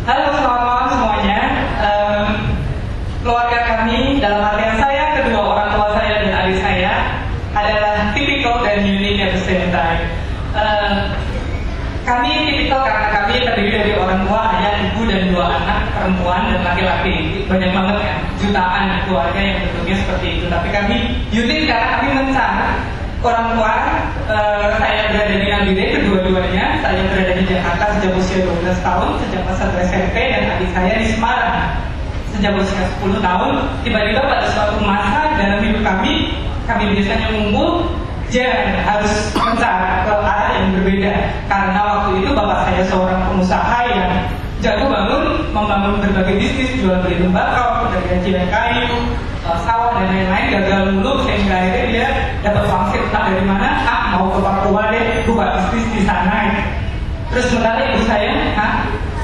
Halo, selamat malam semuanya. Keluarga kami, dalam artian saya, kedua orang tua saya dan adik saya adalah tipikal dan unik at the same time. Kami tipikal karena kami terdiri dari orang tua, ayah, ibu, dan dua anak perempuan dan laki-laki. Banyak banget kan, jutaan keluarga yang bentuknya seperti itu. Tapi kami unik karena kami mencar. Orang tua saya berada di Nabire, kedua-duanya. Saya berada di Jakarta sejak usia 12 tahun, sejak masa SMP, dan adik saya di Semarang sejak usia 10 tahun. Tiba-tiba pada suatu masa dalam hidup kami biasanya ngumpul dan harus mencar ke arah yang berbeda. Karena waktu itu bapak saya seorang pengusaha yang jago membangun berbagai bisnis, jual beli tembakau, pedagang kayu, sawah dan lain-lain, gagal dulu sehingga akhirnya dia dapat wangsit entah dari mana, mau ke Papua deh, buka bisnis di sana. Terus sementara ibu saya,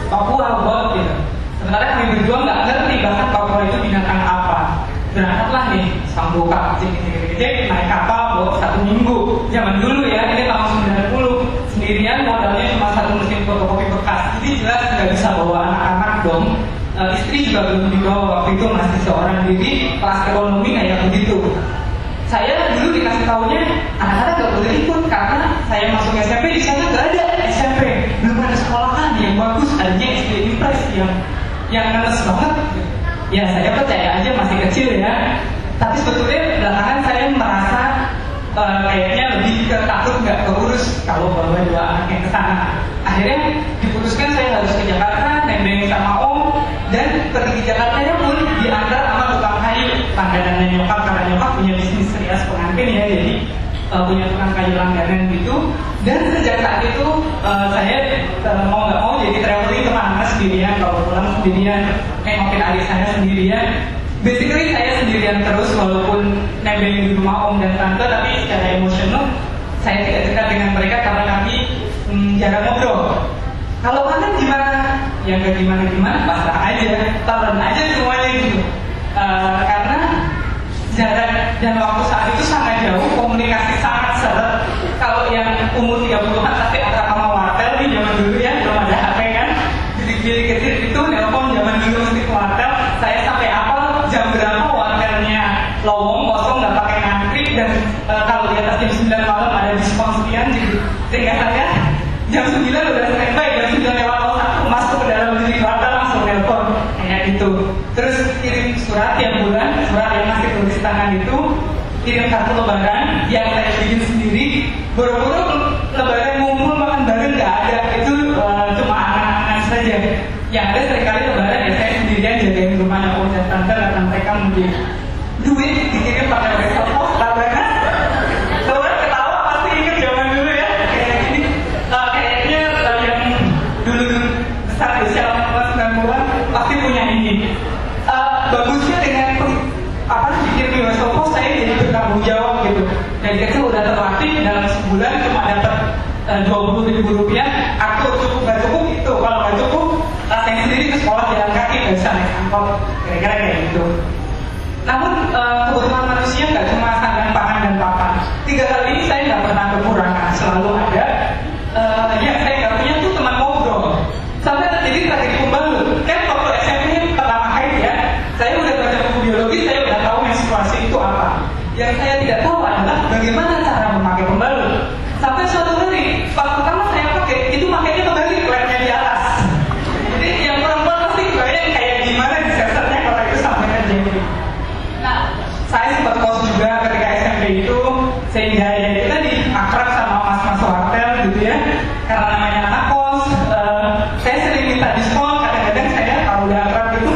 Papua buat gitu. Sementara kami berdua nggak ngerti bahkan Papua itu binatang apa. Berangkatlah nih, sang bokap kecil naik kapal bawa 1 minggu. Zaman dulu ya, ini tahun 90, sendirian modalnya cuma 1 mesin fotokopi bekas. Jadi jelas nggak bisa bawa anak-anak dong. Istri juga belum dibawa, waktu itu masih seorang diri, kelas ekonomi kayak begitu. Saya dulu dikasih tahunya anak-anak gak boleh ikut karena saya masuk SMP di sana gak ada SMP, belum ada sekolahan yang bagus, adanya SD Impres yang ngeles banget. Ya saya percaya aja masih kecil ya. Tapi sebetulnya belakangan saya merasa kayaknya lebih takut nggak keurus kalau bawa 2 anak yang ke sana. Akhirnya diputuskan saya harus ke Jakarta, nembeng sama om, dan pergi ke Jakarta pun diantar sama tukang kayu, langganannya nyokap, karena nyokap punya bisnis rias pengantin ya, jadi punya tukang kayu langganan gitu. Dan sejak saat itu saya mau nggak mau jadi traveling kemana sendirian, kalau pulang sendirian, nengokin adik saya sendirian. Basically saya sendirian terus walaupun nebeng di rumah om dan tante, tapi secara emosional saya tidak dekat dengan mereka karena kami jarang ngobrol. Kalau kangen gimana? Ya nggak gimana-gimana, pasrah aja, telan aja semuanya gitu. Karena jarak dan waktu saat itu sangat jauh, komunikasi sangat seret. Kalau yang umur 30-an pasti akrab sama wartel di zaman dulu ya, belum ada HP kan. Jadi kecil itu nelpon zaman dulu mesti ke wartel. Saya sampai apa jam berapa wartelnya lowong kosong nggak pakai ngantri, dan kalau di atas jam 9 malam ada diskon sekian, jadi sehingga saya jam 9 udah standby, jam 9 lewat 01 masuk ke dalam diri wartel langsung nelpon kayak gitu. Terus kirim surat tiap bulan, surat yang masih tulis tangan itu, kirim kartu lebaran yang saya bikin sendiri. Boro-boro lebaran ngumpul makan bareng nggak ada, itu cuma anak-anak saja. Yang ada seringkali lebaran ya saya sendirian jagain rumahnya om dan tante karena mereka mungkin duit dikirim pakai wesel pos lebaran. Soalnya ketawa pasti inget zaman dulu ya kayak gini. Kayaknya yang dulu besar usia 90-an pasti punya ini. Bagusnya dengan bikin wesel pos saya jadi bertanggung jawab gitu. Dari kecil udah terlatih dalam sebulan cuma dapat 20.000 rupiah. Aku cukup gak cukup itu, kalau gak cukup saya sendiri ke sekolah jalan kaki, gak bisa naik angkot, kira-kira kayak gitu. Namun kebutuhan manusia gak cuma sandang, pangan, dan papan. 3 hal ini saya gak pernah kekurangan, selalu ada. Yang saya gak punya tuh teman ngobrol. Sampai terjadi tragedi pembalut. Kan waktu SMP pertama kali ya, saya udah baca buku biologi, saya udah tahu menstruasi itu apa. Yang saya tidak tahu adalah bagaimana cara memakai pembalut. Sampai suatu hari, pas pertama saya pakai, itu makanya kembali klepnya di atas. Jadi yang perempuan pasti kebayang kayak gimana disesernya kalau itu sampai terjadi. Nah, saya sempat kos juga ketika SMP itu, sehingga ya itu tadi akrab sama mas-mas wartel gitu ya. Karena namanya anak kos, saya sering minta diskon. Kadang-kadang saya kalau udah akrab gitu,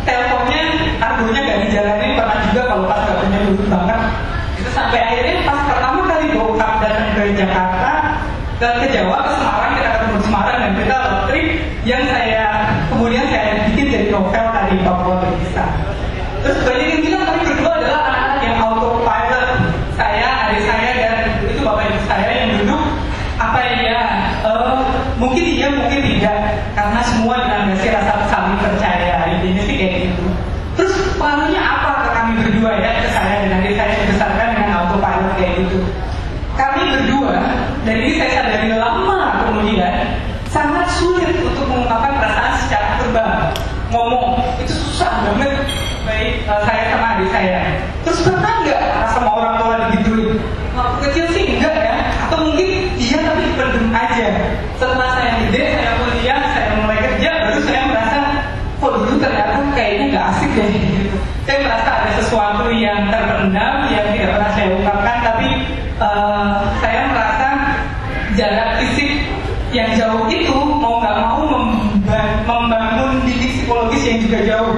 teleponnya, argonya gak dijalanin, pernah juga kalau pas gak punya duit banget. Itu sampai akhirnya pas pertama kali bokap datang ke Jakarta, ke Jawa, ke Semarang, kita ketemu di Semarang dan kita road trip yang kemudian saya bikin jadi novel tadi, Papua Berkisah. Terus banyak yang bilang kami berdua adalah anak-anak yang autopilot. Saya, adik saya, dan itu bapak ibu saya yang duduk mungkin iya, mungkin tidak, karena semua dilandasi rasa saling percaya. Intinya sih kayak gitu. Terus pengaruhnya apa ke kami berdua ya, ke saya dan adik saya dibesarkan dengan autopilot kayak gitu. Kami berdua, dan ini saya sadari lama kemudian, sangat sulit untuk mengungkapkan perasaan secara verbal. baik saya sama adik saya. Terus pernah nggak sama orang tua digituin? Waktu kecil sih enggak ya, atau mungkin iya tapi dipendem aja. Setelah saya gede, saya kuliah, saya mulai kerja, baru saya merasa kok dulu ternyata kayaknya nggak asik deh gitu. Saya merasa ada sesuatu yang terpendam yang tidak pernah saya ungkapkan, tapi saya merasa jarak fisik yang jauh itu mau nggak mau membangun didik psikologis yang juga jauh.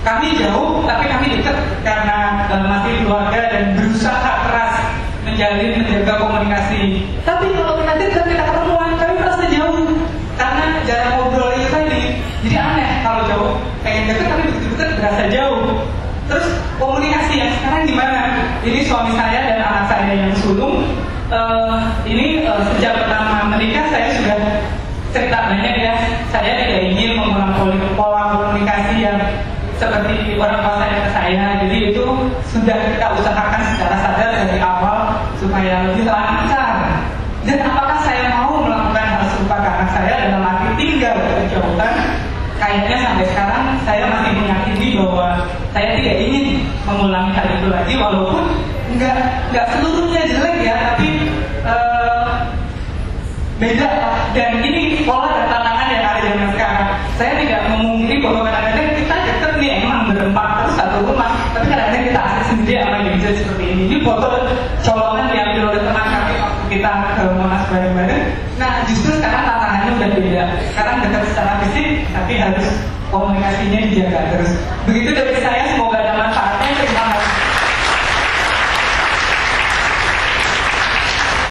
Kami jauh, tapi kami dekat karena masih keluarga dan berusaha keras menjaga komunikasi. Tapi kalau nanti kita ketemuan, kami merasa jauh karena jarak ngobrol itu tadi. Jadi aneh kalau jauh, pengen dekat tapi begitu dekat berasa jauh. Terus komunikasi yang sekarang gimana? Ini suami saya dan anak saya yang sulung. Ini sejak pertama menikah saya sudah cerita banyak ya. Saya tidak ingin mengulang pola komunikasi yang seperti orang tua saya ke saya. Jadi itu sudah kita usahakan secara sadar dari awal supaya lebih lancar. Dan apakah saya mau melakukan hal serupa ke anak saya dalam arti tinggal berjauhan? Kayaknya sampai sekarang saya masih meyakini bahwa saya tidak ingin mengulangi hal itu lagi, walaupun nggak seluruhnya jelek ya, tapi beda. Dan ini pola dan tantangan yang ada zaman sekarang. Saya tidak memungkiri bahwa kadang-kadang kita dekat nih emang berempat terus satu rumah, tapi kadang-kadang kita asli sendiri apa yang bisa seperti ini. Ini foto colongan diambil oleh teman kami waktu kita ke Monas bareng-bareng. Nah justru sekarang tantangannya udah beda. Sekarang dekat secara fisik, tapi harus komunikasinya dijaga terus. Begitu dari saya, semoga ada manfaat.